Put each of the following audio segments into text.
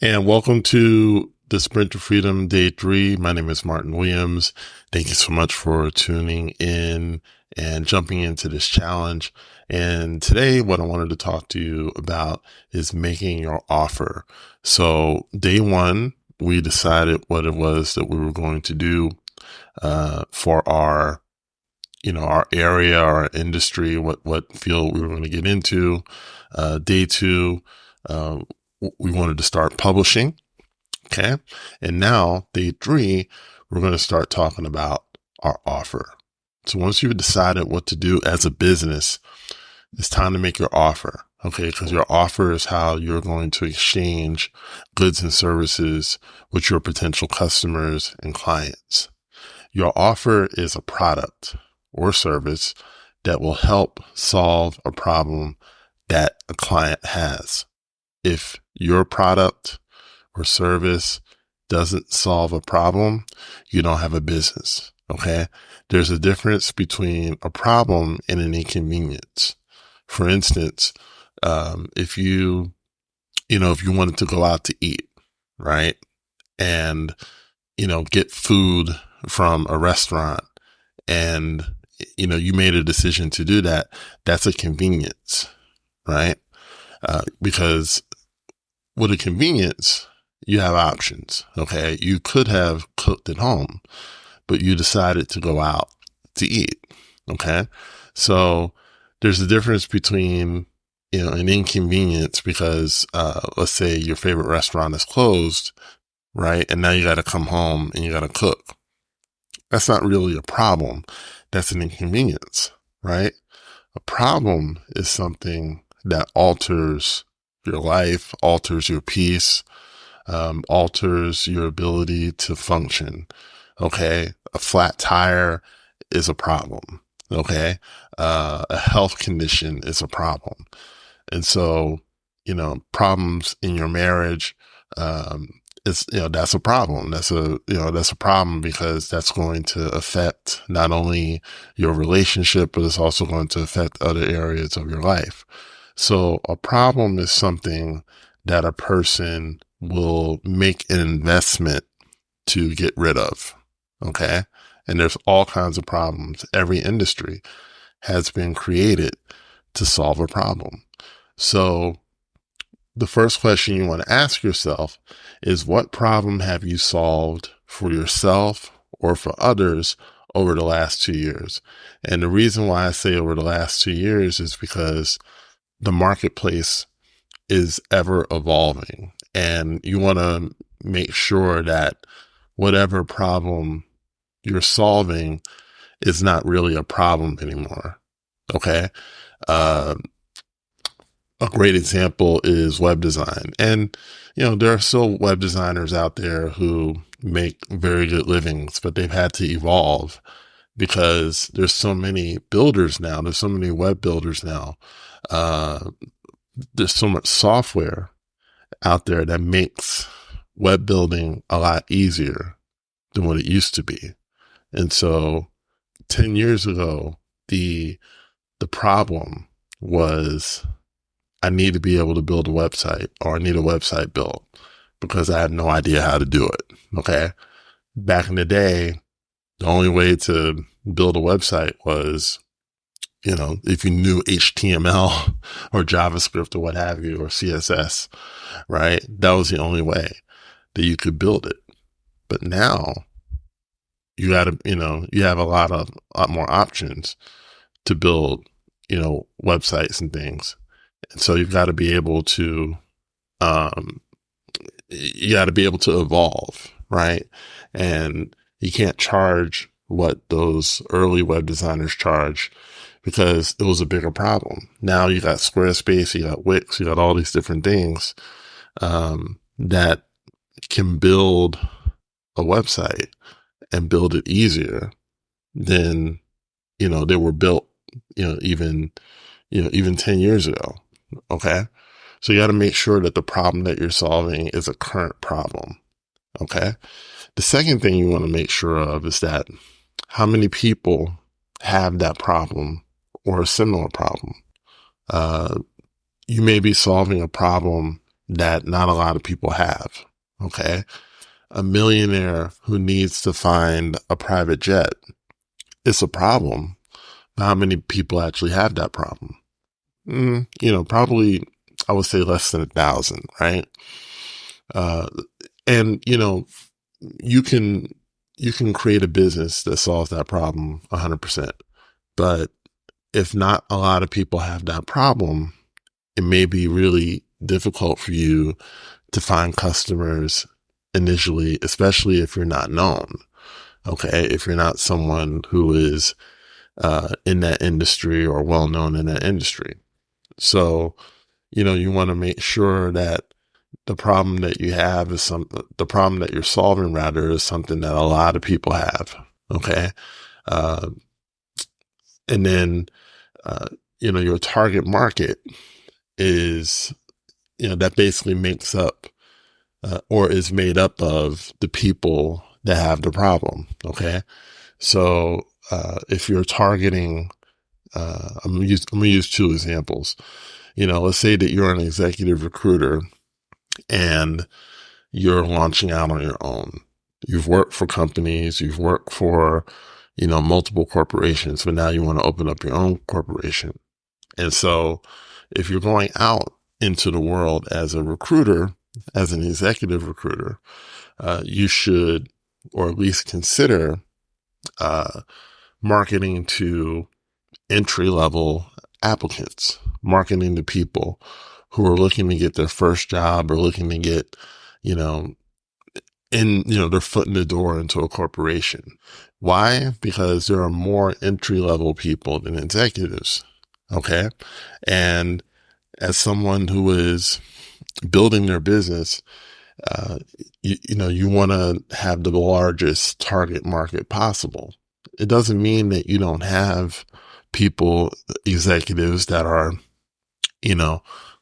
And welcome to the Sprint to Freedom Day 3. My name is Martin Williams. Thank you so much for tuning in and jumping into this challenge. And today, what I wanted to talk to you about is making your offer. So day one, we decided what it was that we were going to do for our area, our industry, what field we were going to get into. Day two, we wanted to start publishing. Okay. And now day three, we're going to start talking about our offer. So once you've decided what to do as a business, it's time to make your offer. Okay. Because your offer is how you're going to exchange goods and services with your potential customers and clients. Your offer is a product or service that will help solve a problem that a client has. If your product or service doesn't solve a problem, you don't have a business. Okay. There's a difference between a problem and an inconvenience. For instance, if you wanted to go out to eat, right? And, get food from a restaurant and, you made a decision to do that. That's a convenience, right? Because with a convenience, you have options. Okay. You could have cooked at home, but you decided to go out to eat. Okay. So there's a difference between, an inconvenience because, let's say your favorite restaurant is closed, right? And now you got to come home and you got to cook. That's not really a problem. That's an inconvenience, right? A problem is something that alters your life, alters your peace, alters your ability to function. Okay. A flat tire is a problem. Okay. A health condition is a problem. And so, problems in your marriage, that's a problem. That's a problem because that's going to affect not only your relationship, but it's also going to affect other areas of your life. So a problem is something that a person will make an investment to get rid of. Okay. And there's all kinds of problems. Every industry has been created to solve a problem. So the first question you want to ask yourself is, what problem have you solved for yourself or for others over the last 2 years? And the reason why I say over the last 2 years is because the marketplace is ever evolving, and you want to make sure that whatever problem you're solving is not really a problem anymore. Okay. A great example is web design. And, there are still web designers out there who make very good livings, but they've had to evolve because there's so many builders now. There's so many web builders now. There's so much software out there that makes web building a lot easier than what it used to be. And so 10 years ago, the problem was, I need to be able to build a website, or I need a website built because I had no idea how to do it. Okay. Back in the day, the only way to build a website was, if you knew HTML or JavaScript or what have you, or CSS, right? That was the only way that you could build it. But now you you have a lot more options to build, websites and things. And so you've got to be able to, evolve, right? And you can't charge what those early web designers charge because it was a bigger problem. Now you got Squarespace, you got Wix, you got all these different things, that can build a website and build it easier than, they were built, even 10 years ago. Okay. So you got to make sure that the problem that you're solving is a current problem. Okay. The second thing you want to make sure of is that how many people have that problem or a similar problem. You may be solving a problem that not a lot of people have. Okay. A millionaire who needs to find a private jet. It's a problem. How many people actually have that problem? Probably I would say less than 1,000, right? Uh, and you can, you can create a business that solves that problem 100%. But if not a lot of people have that problem, it may be really difficult for you to find customers initially, especially if you're not known. Okay. If you're not someone who is, in that industry or well known in that industry. So, you want to make sure that the problem that you have is the problem that you're solving rather is something that a lot of people have. Okay. Uh, and then, uh, your target market is, that basically makes up, or is made up of the people that have the problem. Okay. So, if you're targeting, I'm gonna use two examples. Let's say that you're an executive recruiter and you're launching out on your own. You've worked for companies, you've worked for, multiple corporations, but now you want to open up your own corporation. And so if you're going out into the world as a recruiter, as an executive recruiter, you should, or at least consider, marketing to entry level applicants, marketing to people who are looking to get their first job or looking to get, their foot in the door into a corporation. Why? Because there are more entry level people than executives. Okay. And as someone who is building their business, you want to have the largest target market possible. It doesn't mean that you don't have people, executives that are,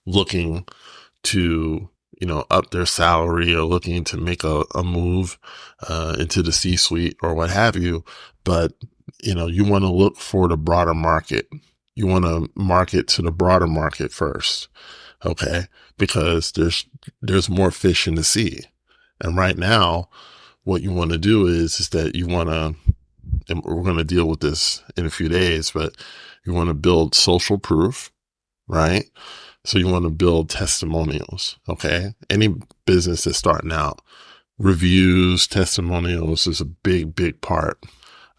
looking to, up their salary or looking to make a move, into the C-suite or what have you. But, you want to look for the broader market. You want to market to the broader market first. Okay. Because there's more fish in the sea. And right now, what you want to do is that you want to, and we're going to deal with this in a few days, but you want to build social proof, right? So you want to build testimonials. Okay. Any business that's starting out, reviews, testimonials is a big, big part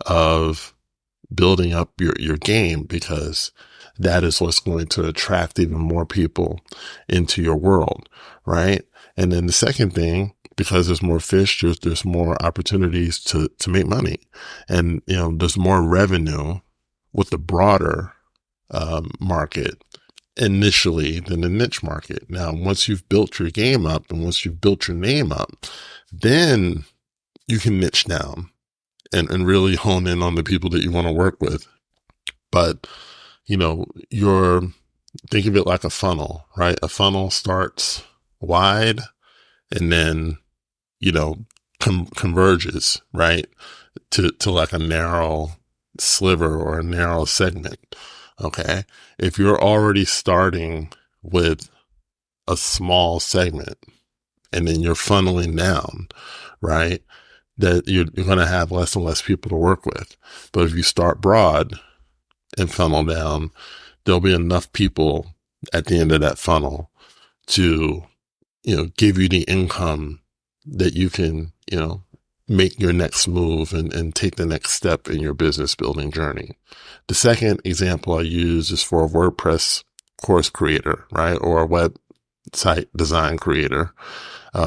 of building up your game, because that is what's going to attract even more people into your world. Right. And then the second thing, because there's more fish, there's more opportunities to make money, and, there's more revenue with the broader, market initially than the niche market. Now, once you've built your game up and once you've built your name up, then you can niche down and really hone in on the people that you want to work with. But, think of it like a funnel, right? A funnel starts wide and then, converges, right? To like a narrow sliver or a narrow segment. Okay. If you're already starting with a small segment and then you're funneling down, right? That you're going to have less and less people to work with. But if you start broad and funnel down, there'll be enough people at the end of that funnel to, give you the income that you can, make your next move and take the next step in your business building journey. The second example I use is for a WordPress course creator, right? Or a website design creator,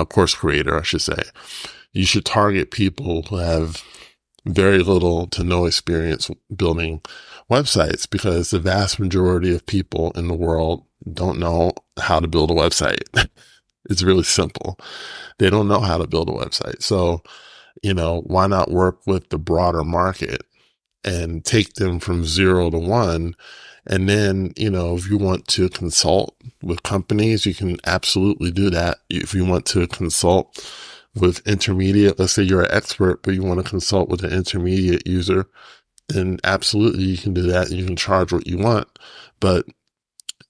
course creator, I should say. You should target people who have very little to no experience building websites, because the vast majority of people in the world don't know how to build a website. It's really simple. They don't know how to build a website. So, why not work with the broader market and take them from 0 to 1? And then, if you want to consult with companies, you can absolutely do that. If you want to consult with intermediate, let's say you're an expert, but you want to consult with an intermediate user, then absolutely you can do that. And you can charge what you want. But,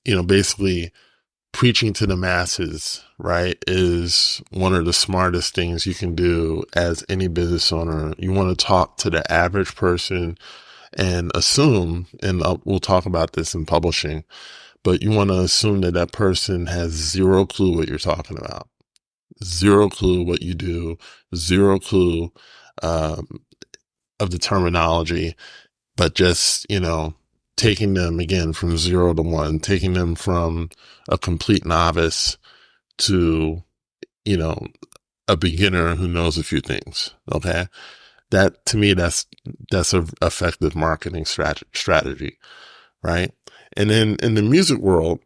basically preaching to the masses right, is one of the smartest things you can do as any business owner. You want to talk to the average person and assume, and we'll talk about this in publishing, but you want to assume that that person has zero clue what you're talking about, zero clue what you do, zero clue um, of the terminology, but just, taking them again from 0 to 1, taking them from a complete novice to, you know, a beginner who knows a few things. Okay. That to me, that's a effective marketing strategy. Right. And then in the music world,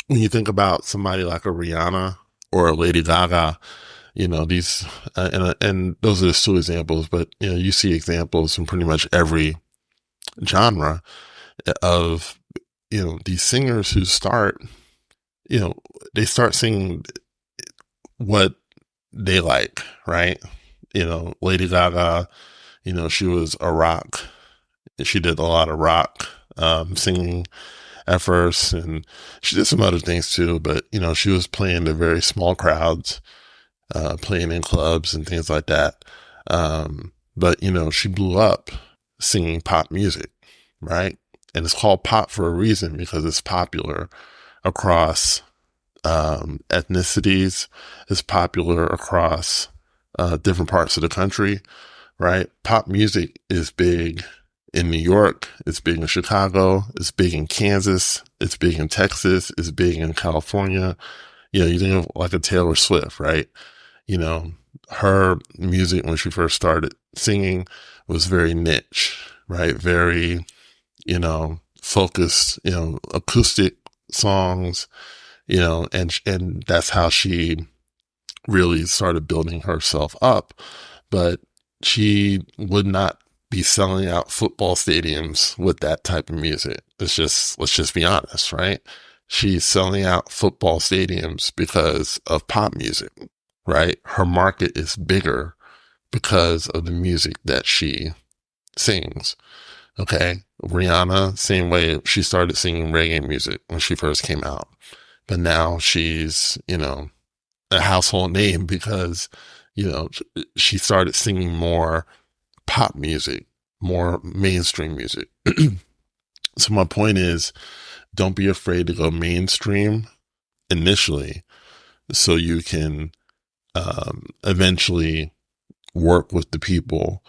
when you think about somebody like a Rihanna or a Lady Gaga, these, and those are just two examples, but, you see examples in pretty much every genre of, these singers who start, they start singing what they like, right? Lady Gaga, she was a rock. She did a lot of rock, singing at first, and she did some other things too, but, she was playing to very small crowds, playing in clubs and things like that. But, she blew up singing pop music, right? And it's called pop for a reason, because it's popular across ethnicities, is popular across different parts of the country, right? Pop music is big in New York, it's big in Chicago, it's big in Kansas, it's big in Texas, it's big in California. You think of like a Taylor Swift, right? Her music when she first started singing was very niche, right? Very, focused, acoustic songs, and that's how she really started building herself up. But she would not be selling out football stadiums with that type of music. Let's just be honest, right? She's selling out football stadiums because of pop music, right? Her market is bigger because of the music that she sings. Okay. Rihanna, same way, she started singing reggae music when she first came out, but now she's, a household name because, she started singing more pop music, more mainstream music. So my point is, don't be afraid to go mainstream initially so you can eventually work with the people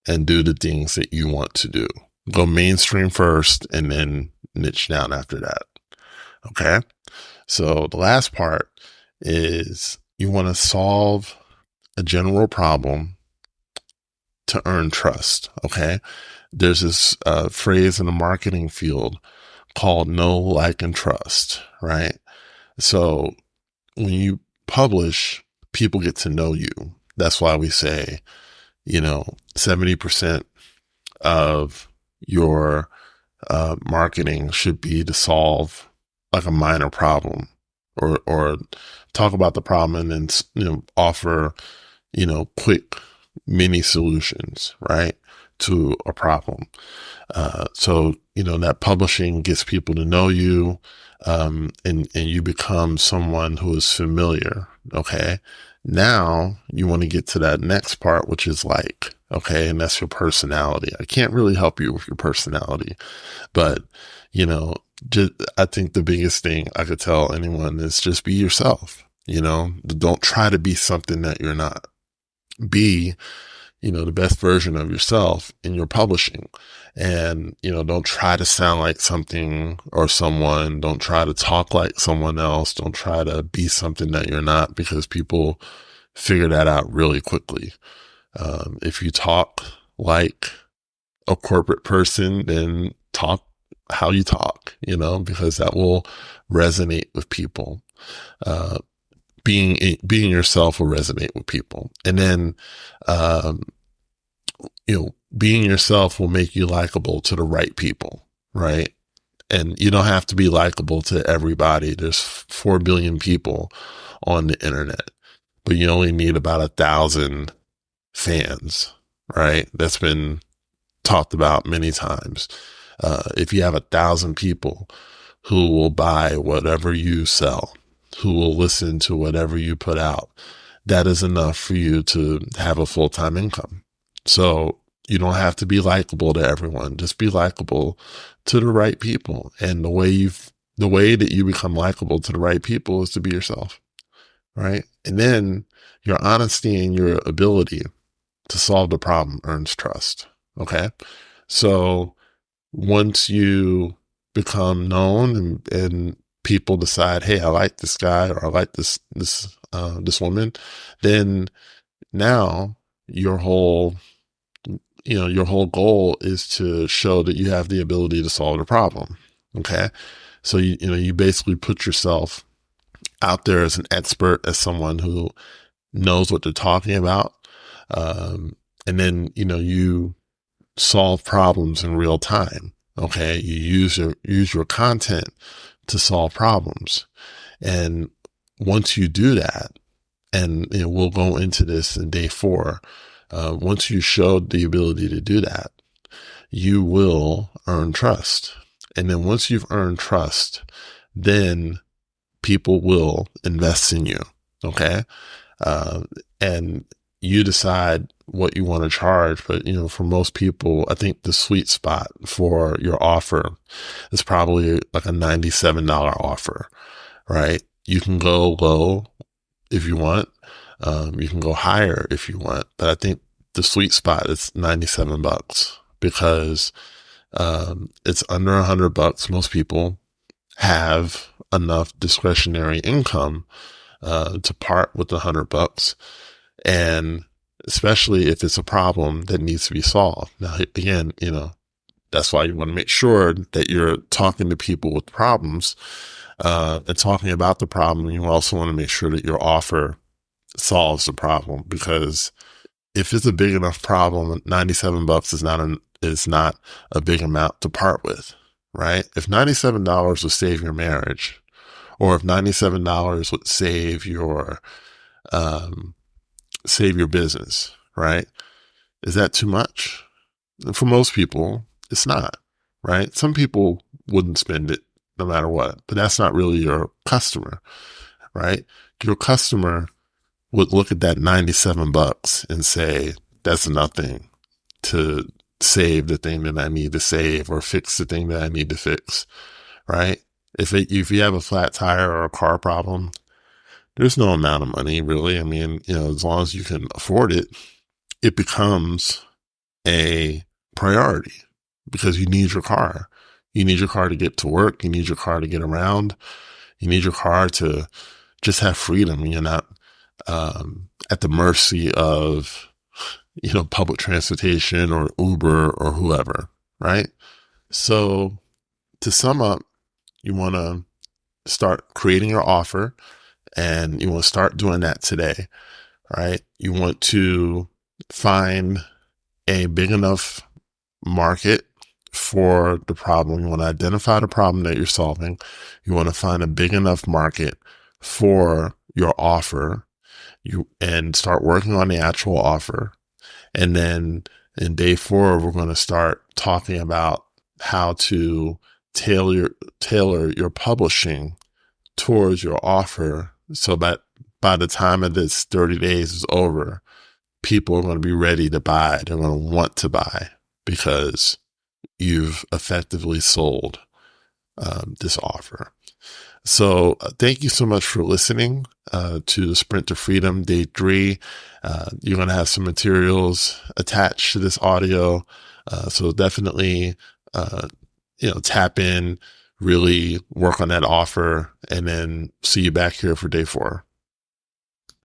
and do the things that you want to do. Go mainstream first and then niche down after that. Okay. So the last part is you want to solve a general problem to earn trust. Okay. There's this phrase in the marketing field called know, like, and trust, right? So when you publish, people get to know you. That's why we say, 70% of your marketing should be to solve like a minor problem or talk about the problem and then, offer, quick mini solutions, right, to a problem. So, that publishing gets people to know you, and you become someone who is familiar. Okay. Now you want to get to that next part, which is like, okay. And that's your personality. I can't really help you with your personality, but, I think the biggest thing I could tell anyone is just be yourself. Don't try to be something that you're not. Be, the best version of yourself in your publishing. And, don't try to sound like something or someone. Don't try to talk like someone else. Don't try to be something that you're not, because people figure that out really quickly. If you talk like a corporate person, then talk how you talk, because that will resonate with people. Being yourself will resonate with people. And then, being yourself will make you likable to the right people, right? And you don't have to be likable to everybody. There's 4 billion people on the internet, but you only need about 1,000 fans, right? That's been talked about many times. If you have 1,000 people who will buy whatever you sell, who will listen to whatever you put out, that is enough for you to have a full-time income. So you don't have to be likable to everyone. Just be likable to the right people. And the way that you become likable to the right people is to be yourself, right? And then your honesty and your ability to solve the problem earns trust. Okay. So once you become known and people decide, hey, I like this guy or I like this woman, then now your whole goal is to show that you have the ability to solve the problem. Okay. So you basically put yourself out there as an expert, as someone who knows what they're talking about. And then, you solve problems in real time. Okay. You use your content to solve problems. And once you do that, and we'll go into this in day 4, once you showed the ability to do that, you will earn trust. And then once you've earned trust, then people will invest in you. Okay. And you decide what you want to charge. But, for most people, I think the sweet spot for your offer is probably like a $97 offer, right? You can go low if you want. You can go higher if you want, but I think the sweet spot is $97 because, it's under $100. Most people have enough discretionary income, to part with $100. And especially if it's a problem that needs to be solved. Now, again, that's why you want to make sure that you're talking to people with problems, and talking about the problem. You also want to make sure that your offer solves the problem, because if it's a big enough problem, $97 is not a big amount to part with, right? If $97 would save your marriage, or if $97 would save your business, right? Is that too much? For most people, it's not, right? Some people wouldn't spend it no matter what, but that's not really your customer, right? Your customer would look at that $97 and say, that's nothing to save the thing that I need to save or fix the thing that I need to fix, right? If you have a flat tire or a car problem, there's no amount of money really. I mean, as long as you can afford it, it becomes a priority because you need your car. You need your car to get to work. You need your car to get around. You need your car to just have freedom. You're not at the mercy of, public transportation or Uber or whoever, right? So to sum up, you want to start creating your offer, and you want to start doing that today, right? You want to find a big enough market for the problem. You want to identify the problem that you're solving. You want to find a big enough market for your offer. And start working on the actual offer. And then in day 4, we're going to start talking about how to tailor your publishing towards your offer, so that by the time of this 30 days is over, people are going to be ready to buy. They're going to want to buy because you've effectively sold this offer. So thank you so much for listening to the Sprint to Freedom Day 3. You're going to have some materials attached to this audio. So definitely, tap in, really work on that offer, and then see you back here for day 4.